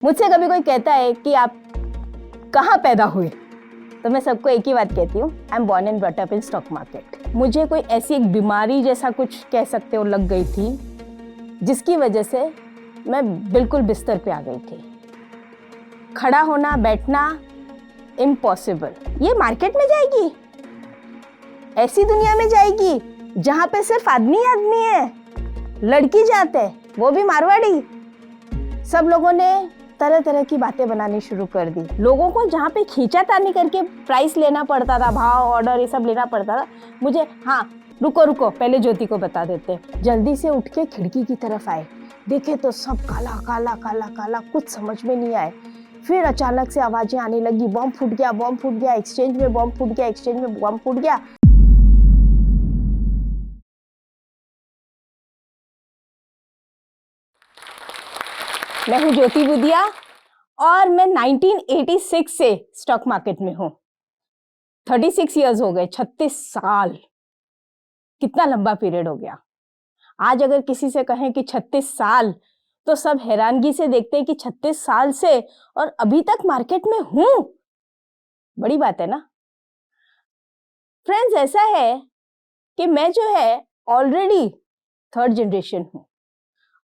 मुझसे कभी कोई कहता है कि आप कहाँ पैदा हुए, तो मैं सबको एक ही बात कहती हूँ, I am born and brought up in stock market. मुझे कोई ऐसी एक बीमारी जैसा कुछ कह सकते हो लग गई थी, जिसकी वजह से मैं बिल्कुल बिस्तर पे आ गई थी। खड़ा होना बैठना इम्पॉसिबल। ये मार्केट में जाएगी, ऐसी दुनिया में जाएगी जहां पे सिर्फ आदमी आदमी है, लड़की जाते वो भी मारवाड़ी। सब लोगों ने तरह तरह की बातें बनानी शुरू कर दी। लोगों को जहाँ पे खींचातानी करके प्राइस लेना पड़ता था, भाव ऑर्डर ये सब लेना पड़ता था, मुझे हाँ रुको पहले ज्योति को बता देते। जल्दी से उठ के खिड़की की तरफ आए, देखे तो सब काला काला काला काला, कुछ समझ में नहीं आए। फिर अचानक से आवाजें आने लगी, बॉम्ब फूट गया, एक्सचेंज में बॉम्ब फूट गया। मैं हूँ ज्योति बुदिया और मैं 1986 से स्टॉक मार्केट में हूँ। 36 इयर्स हो गए, 36 साल, कितना लंबा पीरियड हो गया। आज अगर किसी से कहें कि 36 साल तो सब हैरानगी से देखते हैं कि 36 साल से और अभी तक मार्केट में हूँ, बड़ी बात है ना। फ्रेंड्स, ऐसा है कि मैं जो है ऑलरेडी थर्ड जनरेशन हूँ,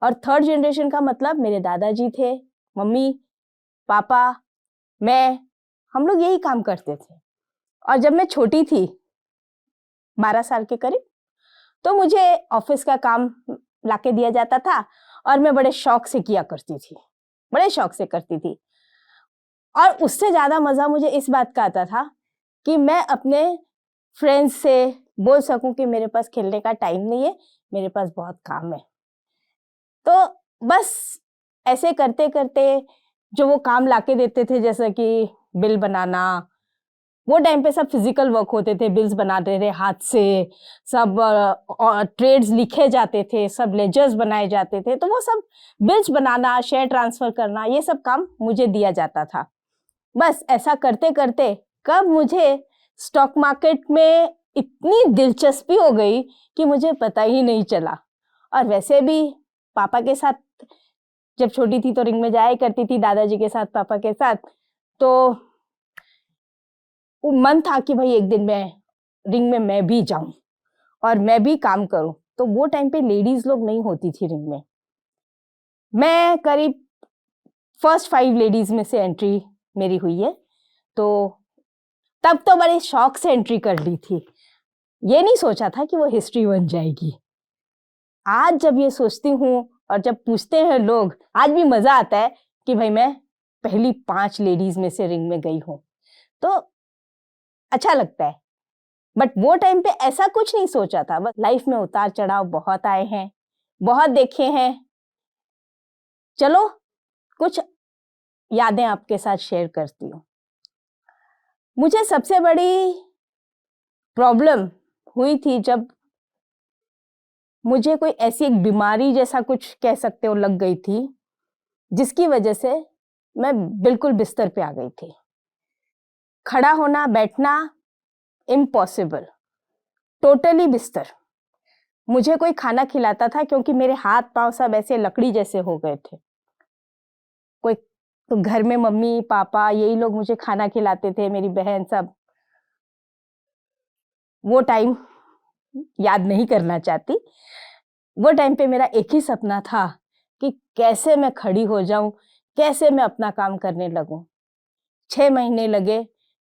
और थर्ड जनरेशन का मतलब मेरे दादाजी थे, मम्मी पापा मैं, हम लोग यही काम करते थे। और जब मैं छोटी थी 12 साल के करीब, तो मुझे ऑफिस का काम लाके दिया जाता था और मैं बड़े शौक से किया करती थी, बड़े शौक से करती थी। और उससे ज्यादा मजा मुझे इस बात का आता था कि मैं अपने फ्रेंड्स से बोल सकूं कि मेरे पास खेलने का टाइम नहीं है, मेरे पास बहुत काम है। तो बस ऐसे करते करते जो वो काम लाके देते थे, जैसे कि बिल बनाना, वो टाइम पे सब फिजिकल वर्क होते थे, बिल्स बनाते थे हाथ से, सब ट्रेड्स लिखे जाते थे, सब लेजर्स बनाए जाते थे, तो वो सब बिल्स बनाना, शेयर ट्रांसफर करना, ये सब काम मुझे दिया जाता था। बस ऐसा करते करते कब मुझे स्टॉक मार्केट में इतनी दिलचस्पी हो गई कि मुझे पता ही नहीं चला। और वैसे भी पापा के साथ जब छोटी थी तो रिंग में जाया करती थी, दादाजी के साथ पापा के साथ, तो मन था कि भाई एक दिन मैं रिंग में मैं भी जाऊं और मैं भी काम करूं। तो वो टाइम पे लेडीज लोग नहीं होती थी रिंग में, मैं करीब फर्स्ट 5 लेडीज में से एंट्री मेरी हुई है। तो तब तो बड़े शौक से एंट्री कर ली थी, ये नहीं सोचा था कि वो हिस्ट्री बन जाएगी। आज जब ये सोचती हूँ और जब पूछते हैं लोग, आज भी मजा आता है कि भाई मैं पहली 5 लेडीज में से रिंग में गई हूँ, तो अच्छा लगता है। बट वो टाइम पे ऐसा कुछ नहीं सोचा था। बस लाइफ में उतार चढ़ाव बहुत आए हैं, बहुत देखे हैं। चलो कुछ यादें आपके साथ शेयर करती हूँ। मुझे सबसे बड़ी प्रॉब्लम हुई थी जब मुझे कोई ऐसी एक बीमारी जैसा कुछ कह सकते हो लग गई थी, जिसकी वजह से मैं बिल्कुल बिस्तर पे आ गई थी। खड़ा होना बैठना इम्पॉसिबल, टोटली बिस्तर। मुझे कोई खाना खिलाता था क्योंकि मेरे हाथ पांव सब ऐसे लकड़ी जैसे हो गए थे। कोई तो घर में मम्मी पापा यही लोग मुझे खाना खिलाते थे, मेरी बहन सब। वो टाइम याद नहीं करना चाहती। वो टाइम पे मेरा एक ही सपना था कि कैसे मैं खड़ी हो जाऊं, कैसे मैं अपना काम करने लगूं। 6 महीने लगे,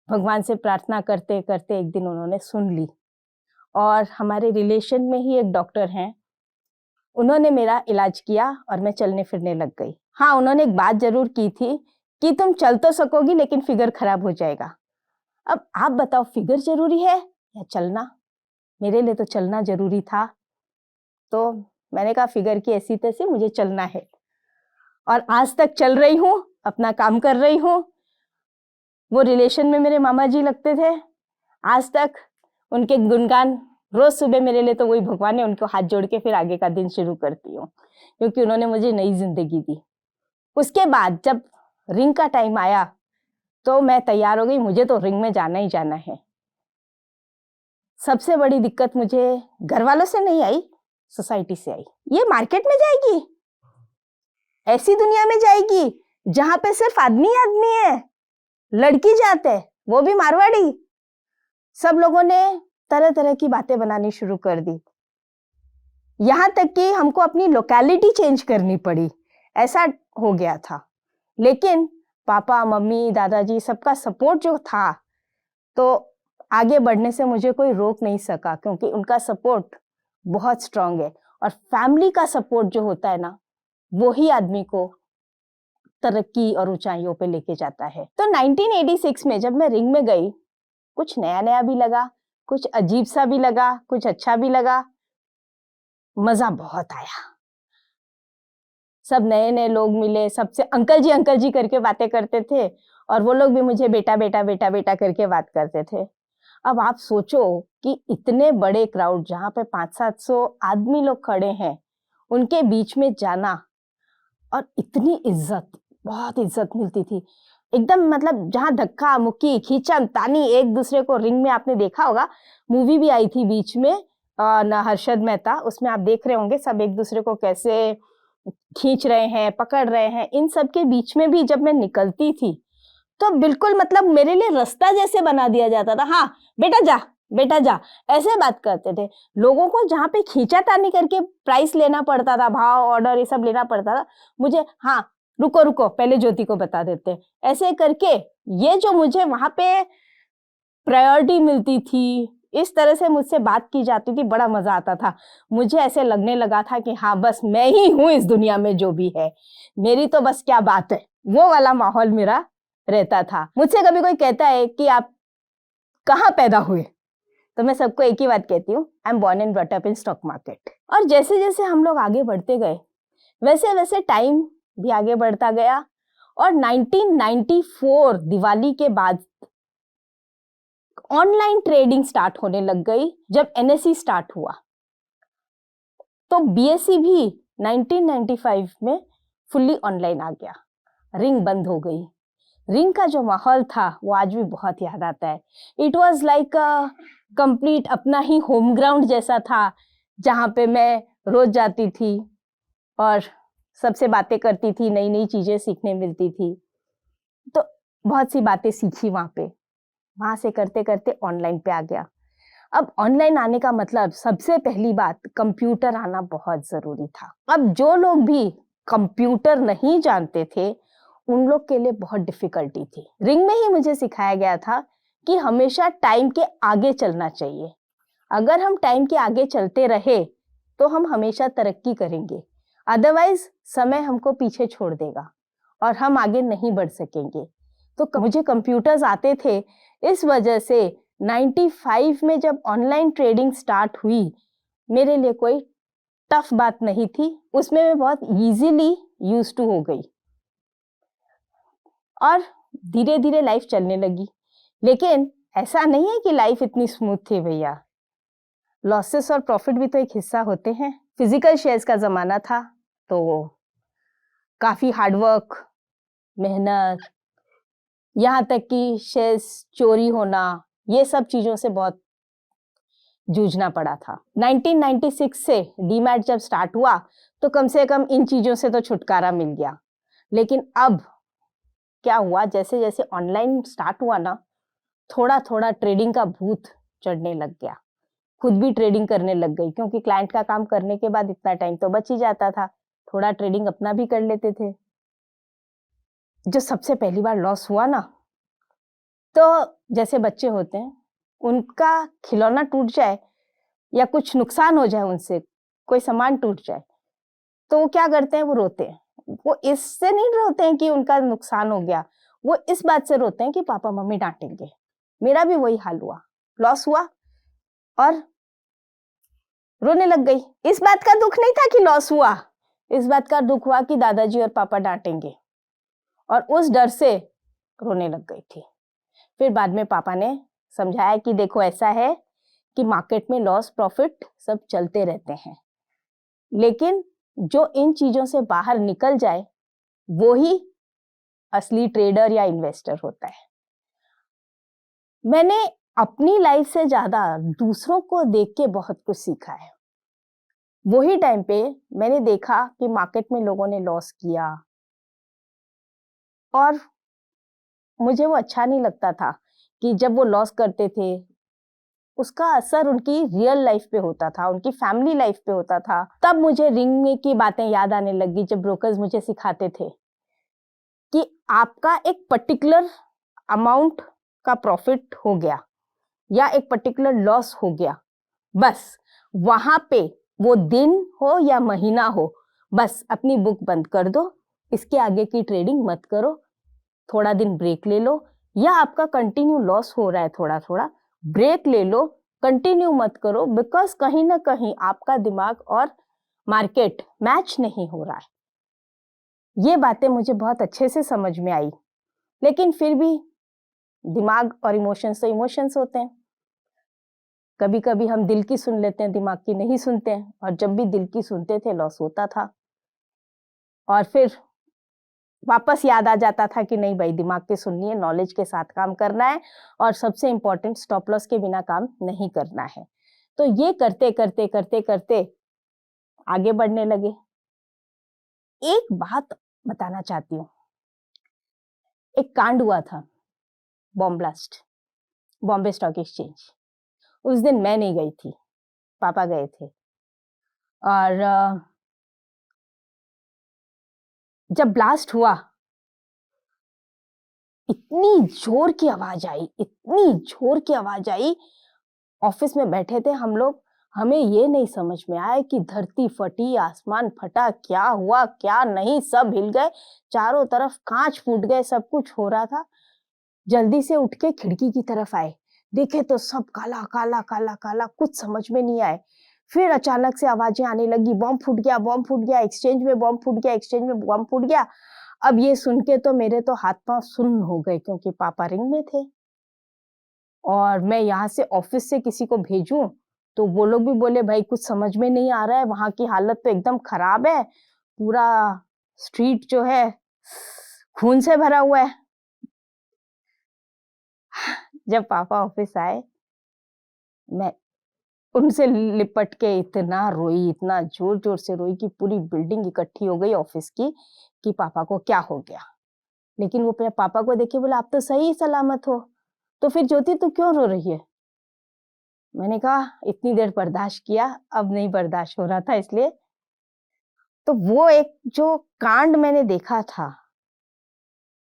भगवान से प्रार्थना करते करते एक दिन उन्होंने सुन ली। और हमारे रिलेशन में ही एक डॉक्टर हैं, उन्होंने मेरा इलाज किया और मैं चलने फिरने लग गई। हाँ, उन्होंने एक बात जरूर की थी कि तुम चल तो सकोगी लेकिन फिगर खराब हो जाएगा। अब आप बताओ, फिगर जरूरी है या चलना? मेरे लिए तो चलना जरूरी था। तो मैंने कहा फिगर की ऐसी तैसी, मुझे चलना है। और आज तक चल रही हूँ, अपना काम कर रही हूँ। वो रिलेशन में मेरे मामा जी लगते थे, आज तक उनके गुणगान रोज सुबह मेरे लिए तो वही भगवान है, उनको हाथ जोड़ के फिर आगे का दिन शुरू करती हूँ, क्योंकि उन्होंने मुझे नई जिंदगी दी। उसके बाद जब रिंग का टाइम आया तो मैं तैयार हो गई, मुझे तो रिंग में जाना ही जाना है। सबसे बड़ी दिक्कत मुझे घर वालों से नहीं आई, सोसाइटी से आई। ये मार्केट में जाएगी, ऐसी दुनिया में जाएगी जहां पे सिर्फ आदमी आदमी है, लड़की जाते है, वो भी मारवाड़ी। सब लोगों ने तरह तरह की बातें बनानी शुरू कर दी, यहां तक कि हमको अपनी लोकेलिटी चेंज करनी पड़ी, ऐसा हो गया था। लेकिन पापा मम्मी दादाजी सबका सपोर्ट जो था, तो आगे बढ़ने से मुझे कोई रोक नहीं सका, क्योंकि उनका सपोर्ट बहुत स्ट्रांग है। और फैमिली का सपोर्ट जो होता है ना, वो ही आदमी को तरक्की और ऊंचाइयों पे लेके जाता है। तो 1986 में जब मैं रिंग में गई, कुछ नया नया भी लगा, कुछ अजीब सा भी लगा, कुछ अच्छा भी लगा, मजा बहुत आया। सब नए नए लोग मिले, सबसे अंकल जी करके बातें करते थे, और वो लोग भी मुझे बेटा बेटा बेटा बेटा करके बात करते थे। अब आप सोचो कि इतने बड़े क्राउड, जहाँ पे 500-700 आदमी लोग खड़े हैं, उनके बीच में जाना, और इतनी इज्जत, बहुत इज्जत मिलती थी एकदम। मतलब जहाँ धक्का मुक्की खींचन तानी एक दूसरे को, रिंग में आपने देखा होगा, मूवी भी आई थी बीच में न हर्षद मेहता, उसमें आप देख रहे होंगे सब एक दूसरे को कैसे खींच रहे हैं, पकड़ रहे हैं। इन सब के बीच में भी जब मैं निकलती थी, तो बिल्कुल मतलब मेरे लिए रास्ता जैसे बना दिया जाता था। हाँ बेटा जा, बेटा जा, ऐसे बात करते थे। लोगों को जहाँ पे खींचातानी करके प्राइस लेना पड़ता था, भाव ऑर्डर ये सब लेना पड़ता था, मुझे हाँ रुको रुको पहले ज्योति को बता देते हैं, ऐसे करके ये जो मुझे वहां पे प्रायोरिटी मिलती थी, इस तरह से मुझसे बात की जाती थी, बड़ा मजा आता था। मुझे ऐसे लगने लगा था कि हाँ बस मैं ही हूँ इस दुनिया में, जो भी है मेरी तो बस क्या बात है, वो वाला माहौल मेरा रहता था। मुझसे कभी कोई कहता है कि आप कहाँ पैदा हुए, तो मैं सबको एक ही बात कहती हूँ, I am born and brought up in stock market. और जैसे जैसे हम लोग आगे बढ़ते गए, वैसे वैसे टाइम भी आगे बढ़ता गया, और 1994 दिवाली के बाद ऑनलाइन ट्रेडिंग स्टार्ट होने लग गई। जब एनएसई स्टार्ट हुआ, तो बीएसई भी 1995 में फुल्ली ऑनलाइन आ गया। रिंग बंद हो गई। रिंग का जो माहौल था वो आज भी बहुत याद आता है। It was like a complete अपना ही होम ग्राउंड जैसा था, जहाँ पे मैं रोज जाती थी और सबसे बातें करती थी, नई नई चीजें सीखने मिलती थी। तो बहुत सी बातें सीखी वहाँ पे। वहां से करते करते ऑनलाइन पे आ गया। अब ऑनलाइन आने का मतलब सबसे पहली बात, कंप्यूटर आना बहुत जरूरी था। अब जो लोग भी कंप्यूटर नहीं जानते थे, उन लोग के लिए बहुत डिफिकल्टी थी। रिंग में ही मुझे सिखाया गया था कि हमेशा टाइम के आगे चलना चाहिए। अगर हम टाइम के आगे चलते रहे तो हम हमेशा तरक्की करेंगे, अदरवाइज समय हमको पीछे छोड़ देगा और हम आगे नहीं बढ़ सकेंगे। तो मुझे कंप्यूटर्स आते थे, इस वजह से 95 में जब ऑनलाइन ट्रेडिंग स्टार्ट हुई, मेरे लिए कोई टफ बात नहीं थी, उसमें मैं बहुत इजीली यूज्ड टू हो गई और धीरे धीरे लाइफ चलने लगी। लेकिन ऐसा नहीं है कि लाइफ इतनी स्मूथ थी भैया, लॉसेस और प्रॉफिट भी तो एक हिस्सा होते हैं। फिजिकल शेयर्स का जमाना था, तो काफी हार्डवर्क, मेहनत, यहाँ तक कि शेयर्स चोरी होना, ये सब चीजों से बहुत जूझना पड़ा था। 1996 से डीमैट जब स्टार्ट हुआ, तो कम से कम इन चीजों से तो छुटकारा मिल गया। लेकिन अब क्या हुआ, जैसे जैसे ऑनलाइन स्टार्ट हुआ ना, थोड़ा थोड़ा ट्रेडिंग का भूत चढ़ने लग गया। खुद भी ट्रेडिंग करने लग गई, क्योंकि क्लाइंट का काम करने के बाद इतना टाइम तो बच ही जाता था, थोड़ा ट्रेडिंग अपना भी कर लेते थे। जो सबसे पहली बार लॉस हुआ ना, तो जैसे बच्चे होते हैं, उनका खिलौना टूट जाए या कुछ नुकसान हो जाए, उनसे कोई सामान टूट जाए, तो वो क्या करते हैं, वो रोते हैं। वो इससे नहीं रोते हैं कि उनका नुकसान हो गया, वो इस बात से रोते हैं कि पापा मम्मी डांटेंगे। मेरा भी वही हाल हुआ, लॉस हुआ और रोने लग गई। इस बात का दुख नहीं था कि लॉस हुआ, इस बात का दुख हुआ कि दादाजी और पापा डांटेंगे, और उस डर से रोने लग गई थी। फिर बाद में पापा ने समझाया कि देखो ऐसा है कि मार्केट में लॉस प्रॉफिट सब चलते रहते हैं, लेकिन जो इन चीजों से बाहर निकल जाए, वो ही असली ट्रेडर या इन्वेस्टर होता है। मैंने अपनी लाइफ से ज्यादा दूसरों को देख के बहुत कुछ सीखा है। वही टाइम पे मैंने देखा कि मार्केट में लोगों ने लॉस किया, और मुझे वो अच्छा नहीं लगता था कि जब वो लॉस करते थे उसका असर उनकी रियल लाइफ पे होता था, उनकी फैमिली लाइफ पे होता था। तब मुझे रिंग की बातें याद आने लगी जब ब्रोकर्स मुझे सिखाते थे कि आपका एक पर्टिकुलर अमाउंट का प्रॉफिट हो गया या एक पर्टिकुलर लॉस हो गया, बस वहां पे वो दिन हो या महीना हो, बस अपनी बुक बंद कर दो, इसके आगे की ट्रेडिंग मत करो, थोड़ा दिन ब्रेक ले लो, या आपका कंटिन्यू लॉस हो रहा है थोड़ा थोड़ा, ब्रेक ले लो, कंटिन्यू मत करो, बिकॉज कहीं ना कहीं आपका दिमाग और मार्केट मैच नहीं हो रहा है। ये बातें मुझे बहुत अच्छे से समझ में आई, लेकिन फिर भी दिमाग और इमोशंस तो इमोशंस होते हैं। कभी कभी हम दिल की सुन लेते हैं, दिमाग की नहीं सुनते हैं, और जब भी दिल की सुनते थे लॉस होता था, और फिर वापस याद आ जाता था कि नहीं भाई, दिमाग की सुननी है, नॉलेज के साथ काम करना है, और सबसे इंपॉर्टेंट स्टॉप लॉस के बिना काम नहीं करना है। तो ये करते करते करते करते आगे बढ़ने लगे। एक बात बताना चाहती हूँ, एक कांड हुआ था, bomb blast, Bombay stock exchange. उस दिन मैं नहीं गई थी, पापा गए थे, और जब ब्लास्ट हुआ इतनी जोर की आवाज आई, इतनी जोर की आवाज आई, ऑफिस में बैठे थे हम लोग, हमें ये नहीं समझ में आया कि धरती फटी, आसमान फटा, क्या हुआ क्या नहीं, सब हिल गए, चारों तरफ कांच फूट गए, सब कुछ हो रहा था। जल्दी से उठ के खिड़की की तरफ आए, देखे तो सब काला काला काला काला, कुछ समझ में नहीं आए। फिर अचानक से आवाजें आने लगी, बॉम्ब फूट गया, बॉम्ब फूट गया, एक्सचेंज में बॉम्ब फूट गया, एक्सचेंज में बॉम्ब फूट गया। अब ये सुन के तो मेरे तो हाथ पांव सुन्न हो गए, क्योंकि पापा रिंग में थे, और मैं यहाँ से ऑफिस से किसी को भेजूं तो वो लोग भी बोले भाई कुछ समझ में नहीं आ रहा है, वहां की हालत तो एकदम खराब है, पूरा स्ट्रीट जो है खून से भरा हुआ है। जब पापा ऑफिस आए, मैं उनसे लिपट के इतना रोई, इतना जोर जोर से रोई कि पूरी बिल्डिंग इकट्ठी हो गई ऑफिस की कि पापा को क्या हो गया। लेकिन वो अपने पापा को देखे बोला आप तो सही सलामत हो, तो फिर ज्योति तू क्यों रो रही है? मैंने कहा इतनी देर बर्दाश्त किया, अब नहीं बर्दाश्त हो रहा था इसलिए। तो वो एक जो कांड मैंने देखा था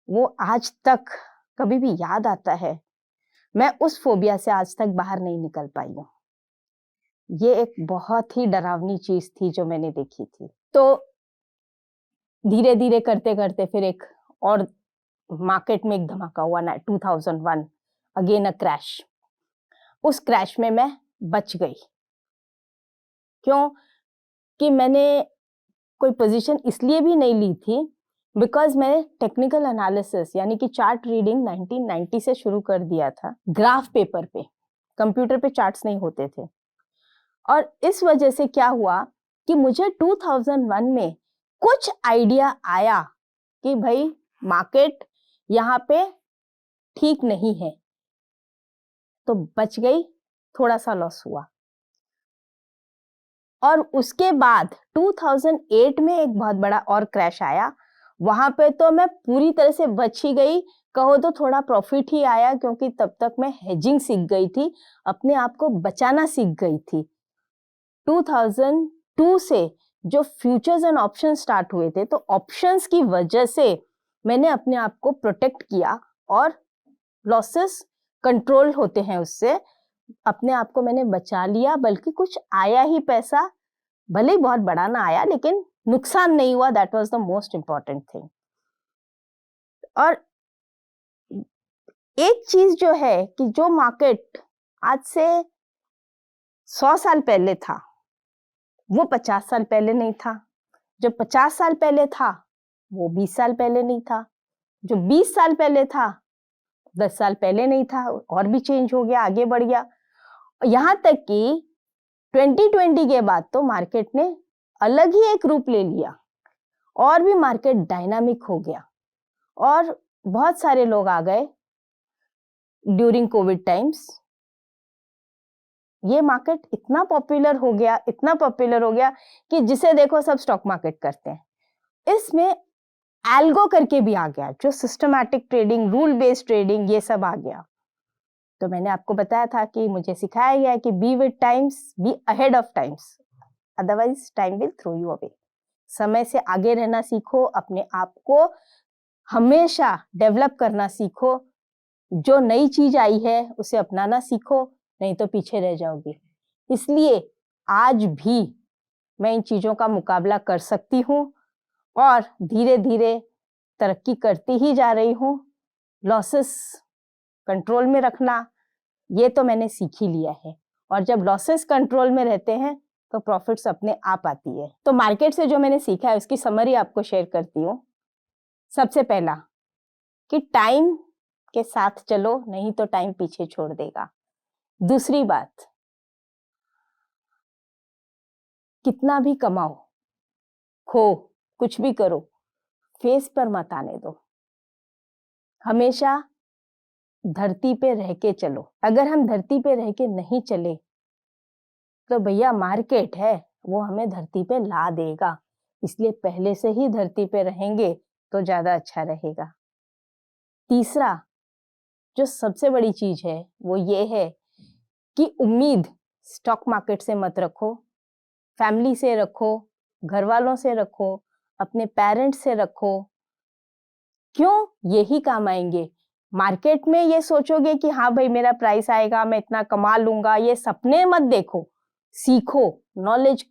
वो आज तक कभी भी याद आता है। मैं उस फोबिया से आज तक बाहर नहीं निकल पाई हूँ। ये एक बहुत ही डरावनी चीज थी जो मैंने देखी थी। तो धीरे धीरे करते करते फिर एक और मार्केट में एक धमाका हुआ ना, 2001, अगेन अ क्रैश। उस क्रैश में मैं बच गई। क्यों? कि मैंने कोई पोजीशन इसलिए भी नहीं ली थी बिकॉज मैंने टेक्निकल एनालिसिस यानी कि चार्ट रीडिंग 1990 से शुरू कर दिया था, ग्राफ पेपर पे, कंप्यूटर पे चार्ट्स नहीं होते थे। और इस वजह से क्या हुआ कि मुझे 2001 में कुछ आइडिया आया कि भाई मार्केट यहाँ पे ठीक नहीं है, तो बच गई, थोड़ा सा लॉस हुआ। और उसके बाद 2008 में एक बहुत बड़ा और क्रैश आया, वहां पे तो मैं पूरी तरह से बच ही गई, कहो तो थोड़ा प्रॉफिट ही आया, क्योंकि तब तक मैं हेजिंग सीख गई थी, अपने आप को बचाना सीख गई थी। 2002 से जो फ्यूचर्स एंड ऑप्शन स्टार्ट हुए थे, तो ऑप्शंस की वजह से मैंने अपने आप को प्रोटेक्ट किया और लॉसेस कंट्रोल होते हैं, उससे अपने आप को मैंने बचा लिया, बल्कि कुछ आया ही पैसा, भले ही बहुत बड़ा ना आया लेकिन नुकसान नहीं हुआ। That was the most important thing. और एक चीज जो है कि जो मार्केट आज से 100 साल पहले था वो 50 साल पहले नहीं था, जो 50 साल पहले था वो 20 साल पहले नहीं था, जो 20 साल पहले था 10 साल पहले नहीं था, और भी चेंज हो गया, आगे बढ़ गया। यहाँ तक कि 2020 के बाद तो मार्केट ने अलग ही एक रूप ले लिया, और भी मार्केट डायनामिक हो गया, और बहुत सारे लोग आ गए ड्यूरिंग कोविड टाइम्स। ये मार्केट इतना पॉपुलर हो गया, इतना पॉपुलर हो गया कि जिसे देखो सब स्टॉक मार्केट करते हैं। इसमें एल्गो करके भी आ गया, जो systematic trading, rule based trading, ये सब आ गया। तो मैंने आपको बताया था कि मुझे सिखाया गया कि be with times, be ahead of times, otherwise time will throw you away. समय से आगे रहना सीखो, अपने आप को हमेशा डेवलप करना सीखो, जो नई चीज आई है उसे अपनाना सीखो, नहीं तो पीछे रह जाओगे। इसलिए आज भी मैं इन चीजों का मुकाबला कर सकती हूँ और धीरे धीरे तरक्की करती ही जा रही हूँ। लॉसेस कंट्रोल में रखना, ये तो मैंने सीख ही लिया है, और जब लॉसेस कंट्रोल में रहते हैं तो प्रॉफिट्स अपने आप आती है। तो मार्केट से जो मैंने सीखा है उसकी समरी आपको शेयर करती हूँ। सबसे पहला कि टाइम के साथ चलो, नहीं तो टाइम पीछे छोड़ देगा। दूसरी बात, कितना भी कमाओ, खो, कुछ भी करो, फेस पर मत आने दो। हमेशा धरती पे रह के चलो। अगर हम धरती पे रह के नहीं चले तो भैया मार्केट है वो हमें धरती पे ला देगा। इसलिए पहले से ही धरती पे रहेंगे तो ज्यादा अच्छा रहेगा। तीसरा, जो सबसे बड़ी चीज है वो ये है कि उम्मीद स्टॉक मार्केट से मत रखो, फैमिली से रखो, घर वालों से रखो, अपने पेरेंट्स से रखो। क्यों? यही काम आएंगे। मार्केट में ये सोचोगे कि हाँ भाई मेरा प्राइस आएगा, मैं इतना कमा लूंगा, ये सपने मत देखो। सीखो, नॉलेज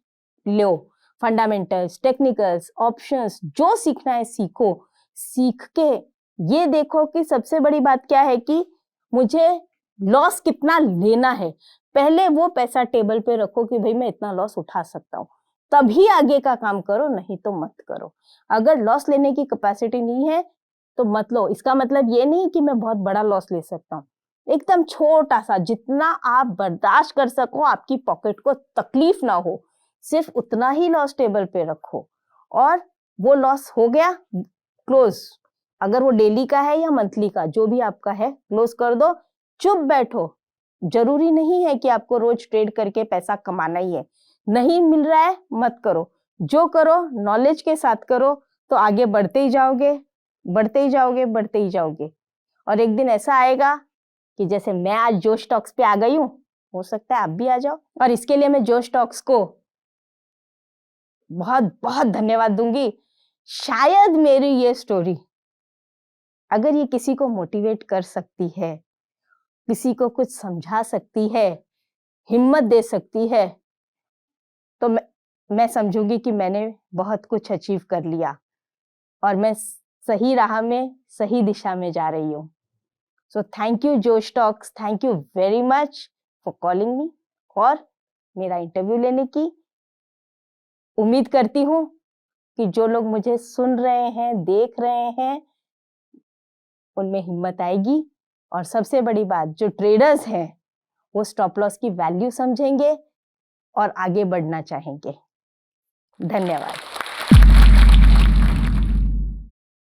लो, फंडामेंटल्स, टेक्निकल्स, ऑप्शंस, जो सीखना है सीखो। सीख के ये देखो कि सबसे बड़ी बात क्या है कि मुझे लॉस कितना लेना है। पहले वो पैसा टेबल पे रखो कि भाई मैं इतना लॉस उठा सकता हूँ, तभी आगे का काम करो, नहीं तो मत करो। अगर लॉस लेने की कैपेसिटी नहीं है तो मत लो। इसका मतलब ये नहीं कि मैं बहुत बड़ा लॉस ले सकता हूँ, एकदम छोटा सा, जितना आप बर्दाश्त कर सको, आपकी पॉकेट को तकलीफ ना हो, सिर्फ उतना ही लॉस टेबल पे रखो। और वो लॉस हो गया, क्लोज। अगर वो डेली का है या मंथली का, जो भी आपका है, क्लोज कर दो, चुप बैठो। जरूरी नहीं है कि आपको रोज ट्रेड करके पैसा कमाना ही है। नहीं मिल रहा है मत करो, जो करो नॉलेज के साथ करो, तो आगे बढ़ते ही जाओगे, बढ़ते ही जाओगे, बढ़ते ही जाओगे। और एक दिन ऐसा आएगा कि जैसे मैं आज जोश टॉक्स पे आ गई हूँ, हो सकता है आप भी आ जाओ। और इसके लिए मैं जोश टॉक्स को बहुत बहुत धन्यवाद दूंगी। शायद मेरी ये स्टोरी अगर ये किसी को मोटिवेट कर सकती है, किसी को कुछ समझा सकती है, हिम्मत दे सकती है, तो मैं समझूंगी कि मैंने बहुत कुछ अचीव कर लिया और मैं सही राह में, सही दिशा में जा रही हूँ। सो थैंक यू जोश talks, thank you very much for calling me और मेरा इंटरव्यू लेने की। उम्मीद करती हूँ कि जो लोग मुझे सुन रहे हैं, देख रहे हैं, उनमें हिम्मत आएगी। और सबसे बड़ी बात, जो ट्रेडर्स हैं वो स्टॉप लॉस की वैल्यू समझेंगे और आगे बढ़ना चाहेंगे। धन्यवाद।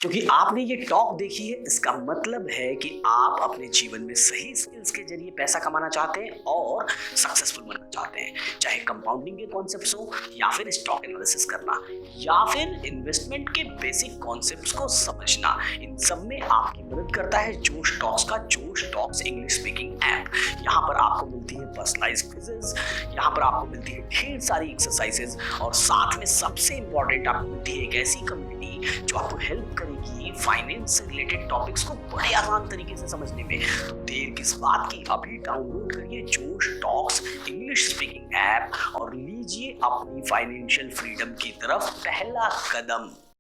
क्योंकि आपने ये टॉक देखी है, इसका मतलब है कि आप अपने जीवन में सही स्किल्स के जरिए पैसा कमाना चाहते हैं और सक्सेसफुल बनना चाहते हैं। चाहे कंपाउंडिंग के कॉन्सेप्ट्स हो, या फिर स्टॉक एनालिसिस करना, या फिर इन्वेस्टमेंट के बेसिक कॉन्सेप्ट्स को समझना, इन सब में आपकी मदद करता है जोश टॉक्स का जोश टॉक्स इंग्लिश स्पीकिंग ऐप। यहाँ पर आपको मिलती है पर्सनलाइज्ड क्विज़ेस, यहाँ पर आपको मिलती है ढेर सारी एक्सरसाइजेज, और साथ में सबसे इंपॉर्टेंट आपको मिलती है एक ऐसी कम्युनिटी जो आपको हेल्प करेगी फाइनेंस से रिलेटेड टॉपिक्स को बड़े आसान तरीके से समझने में। तो देर किस बात की, अभी डाउनलोड करिए जोश टॉक्स इंग्लिश स्पीकिंग ऐप और लीजिए अपनी फाइनेंशियल फ्रीडम की तरफ पहला कदम।